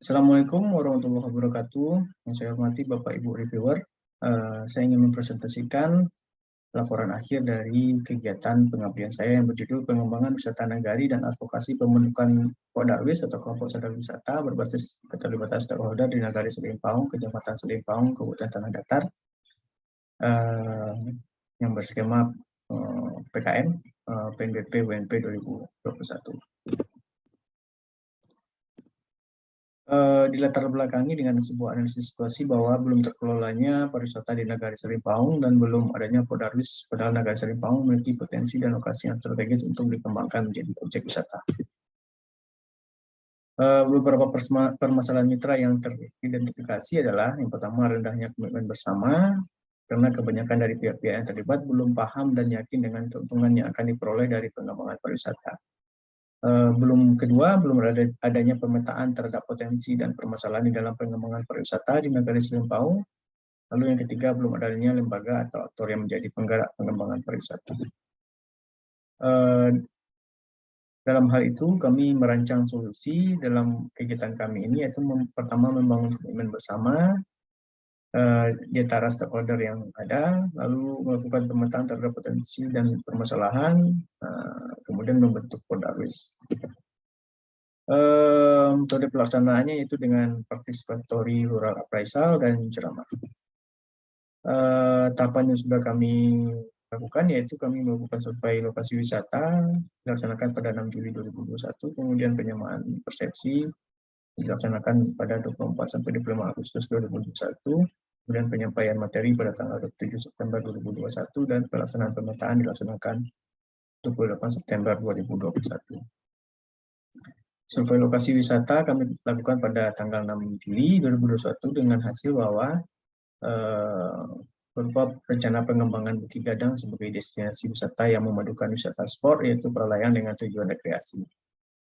Assalamualaikum warahmatullahi wabarakatuh. Yang saya hormati Bapak Ibu reviewer, saya ingin mempresentasikan laporan akhir dari kegiatan pengabdian saya yang berjudul Pengembangan Wisata Nagari dan Advokasi Pembentukan Kodarwis atau Kelompok Sadar Wisata berbasis keterlibatan stakeholder di Nagari Selimpaung, Kecamatan Selimpaung, Kabupaten Tanah Datar, yang berskema PKM PNBP WNP 2021. Dilatar belakangi dengan sebuah analisis situasi bahwa belum terkelolanya pariwisata di Nagari Selimpaung dan belum adanya Kodarwis, padahal Nagari Selimpaung memiliki potensi dan lokasi yang strategis untuk dikembangkan menjadi objek wisata. Beberapa permasalahan mitra yang teridentifikasi adalah yang pertama rendahnya komitmen bersama, karena kebanyakan dari pihak-pihak yang terlibat belum paham dan yakin dengan keuntungan yang akan diperoleh dari pengembangan pariwisata. Belum adanya pemetaan terhadap potensi dan permasalahan di dalam pengembangan pariwisata di Nagari Selimpaung. Lalu yang ketiga, belum adanya lembaga atau aktor yang menjadi penggerak pengembangan pariwisata. Dalam hal itu, kami merancang solusi dalam kegiatan kami ini, yaitu pertama membangun komitmen bersama di antara stakeholder yang ada, lalu melakukan pemetaan terhadap potensi dan permasalahan, kemudian membentuk Kodarwis. Metode pelaksanaannya yaitu dengan participatory rural appraisal dan ceramah. Tahapan yang sudah kami lakukan yaitu kami melakukan survei lokasi wisata dilaksanakan pada 6 Juli 2021, kemudian penyamaan persepsi dilaksanakan pada 24 sampai 25 Agustus 2021, kemudian penyampaian materi pada tanggal 27 September 2021 dan pelaksanaan pemetaan dilaksanakan 28 September 2021. Survei lokasi wisata kami lakukan pada tanggal 6 Juli 2021 dengan hasil bahwa berupa rencana pengembangan Bukit Gadang sebagai destinasi wisata yang memadukan wisata sport, yaitu perlayaan dengan tujuan rekreasi.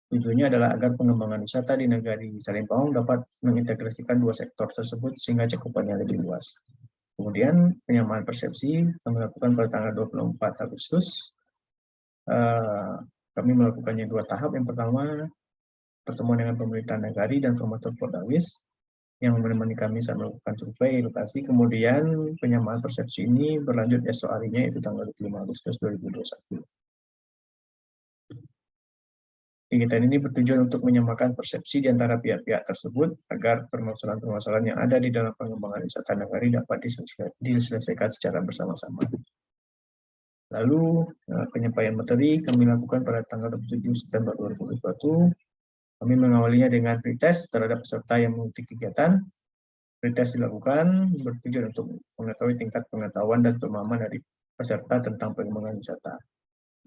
Tujuannya adalah agar pengembangan wisata di Nagari Selimpaung dapat mengintegrasikan dua sektor tersebut sehingga cakupannya lebih luas. Kemudian penyamaan persepsi kami lakukan pada tanggal 24 Agustus. Kami melakukannya dua tahap. Yang pertama, pertemuan dengan pemerintah Nagari dan formatur Kodarwis yang menemani kami saat melakukan survei lokasi. Kemudian penyamaan persepsi ini berlanjut esok harinya, yaitu tanggal 25 Agustus 2021. Kegiatan ini bertujuan untuk menyamakan persepsi di antara pihak-pihak tersebut agar permasalahan-permasalahan yang ada di dalam pengembangan wisata nagari dapat diselesaikan secara bersama-sama. Lalu penyampaian materi kami lakukan pada tanggal 27 September 2021. Kami mengawalinya dengan pretest terhadap peserta yang mengikuti kegiatan. Pretest dilakukan bertujuan untuk mengetahui tingkat pengetahuan dan pemahaman dari peserta tentang pengembangan wisata.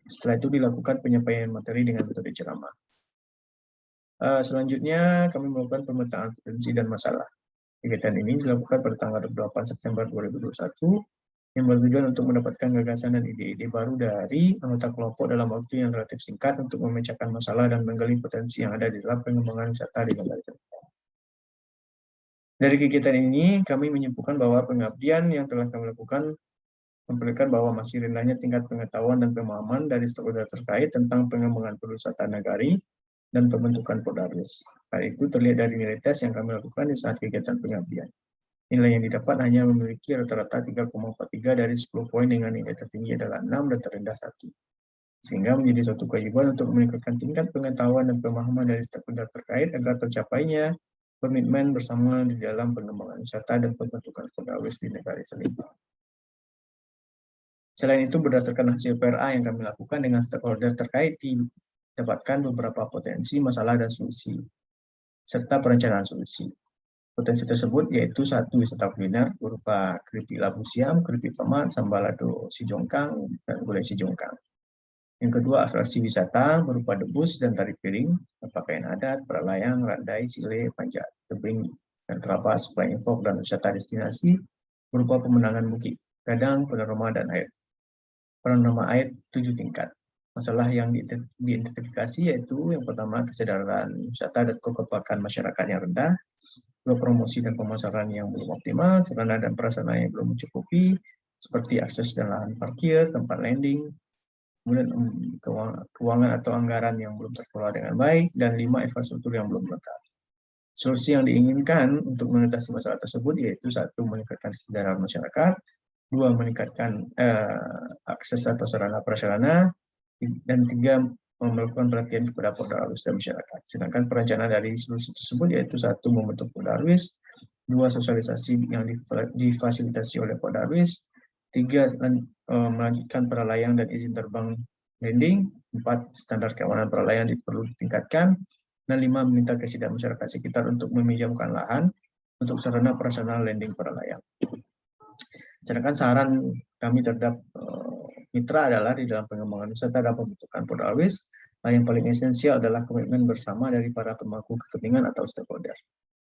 Setelah itu dilakukan penyampaian materi dengan metode ceramah. Selanjutnya kami melakukan pemetaan potensi dan masalah. Kegiatan ini dilakukan pada tanggal 28 September 2021 yang bertujuan untuk mendapatkan gagasan dan ide-ide baru dari anggota kelompok dalam waktu yang relatif singkat untuk memecahkan masalah dan menggali potensi yang ada di dalam pengembangan wisata di Nagari Selimpaung. Dari kegiatan ini, kami menyimpulkan bahwa pengabdian yang telah kami lakukan memperlihatkan bahwa masih rendahnya tingkat pengetahuan dan pemahaman dari stakeholder terkait tentang pengembangan pariwisata nagari dan pembentukan Kodarwis. Hal itu terlihat dari nilai tes yang kami lakukan di saat kegiatan pengabdian. Nilai yang didapat hanya memiliki rata-rata 3,43 dari 10 poin dengan nilai tertinggi adalah 6 dan terendah 1. Sehingga menjadi suatu kewajiban untuk meningkatkan tingkat pengetahuan dan pemahaman dari stakeholder terkait agar tercapainya komitmen bersama di dalam pengembangan wisata dan pembentukan Kodarwis di Nagari Selimpaung. Selain itu, berdasarkan hasil PRA yang kami lakukan dengan stakeholder terkait, didapatkan beberapa potensi, masalah, dan solusi, serta perencanaan solusi. Potensi tersebut yaitu satu, wisata kuliner berupa keripik labu siam, keripik tomat, sambal lado si jongkang, dan gulai si jongkang. Yang kedua, atraksi wisata berupa debus dan tari piring, pakaian adat, pralayang, randai, sile, panjat tebing, dan terabas, flying fox, dan wisata destinasi berupa pemandangan Bukit Gadang, panorama, dan air. Panorama air 7 tingkat. Masalah yang diidentifikasi yaitu yang pertama, kesadaran wisata dan kekompakan masyarakat yang rendah, dua, promosi dan pemasaran yang belum optimal, sarana dan prasarana yang belum mencukupi, seperti akses dan lahan parkir, tempat landing, kemudian keuangan atau anggaran yang belum terkelola dengan baik, dan 5, infrastruktur yang belum lengkap. Solusi yang diinginkan untuk mengatasi masalah tersebut yaitu satu, meningkatkan kesadaran masyarakat, dua, meningkatkan akses atau sarana prasarana, dan tiga, melakukan perhatian kepada Poldarwis dan masyarakat. Sedangkan perencanaan dari solusi tersebut yaitu satu, membentuk Poldarwis, dua, sosialisasi yang difasilitasi oleh Poldarwis, tiga, melanjutkan para layang dan izin terbang landing, empat, standar keamanan para layang perlu ditingkatkan, dan lima, meminta kesadaran masyarakat sekitar untuk meminjamkan lahan untuk sarana prasarana landing para layang. Sedangkan saran kami terhadap mitra adalah di dalam pengembangan wisata dan pembentukan Poldarwis, yang paling esensial adalah komitmen bersama dari para pemangku kepentingan atau stakeholder.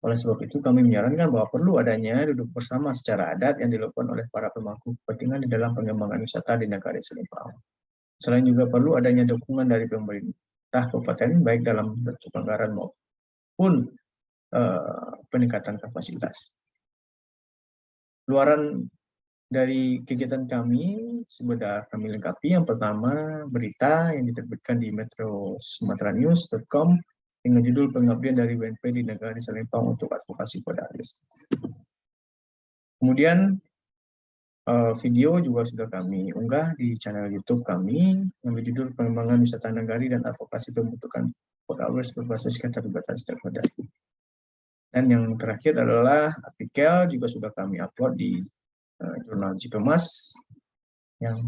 Oleh sebab itu, kami menyarankan bahwa perlu adanya duduk bersama secara adat yang dilakukan oleh para pemangku kepentingan di dalam pengembangan wisata di Nagari Selimpang. Selain juga perlu adanya dukungan dari pemerintah kabupaten, baik dalam bentuk anggaran maupun peningkatan kapasitas. Luaran dari kegiatan kami sudah kami lengkapi. Yang pertama, berita yang diterbitkan di metrosumatranews.com dengan judul Pengabdian dari WNP di Nagari Selimpang untuk Advokasi Poldarwis. Kemudian video juga sudah kami unggah di channel YouTube kami yang berjudul Pengembangan Wisata Nagari dan Advokasi Pembentukan Poldarwis berbasis keterlibatan stakeholder. Dan yang terakhir adalah artikel juga sudah kami upload di jurnal Jikemas yang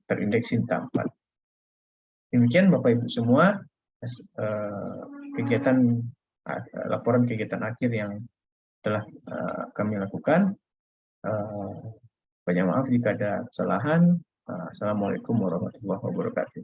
terindeks Sinta 4. Demikian Bapak Ibu semua, laporan kegiatan akhir yang telah kami lakukan. Banyak maaf jika ada kesalahan. Assalamualaikum warahmatullahi wabarakatuh.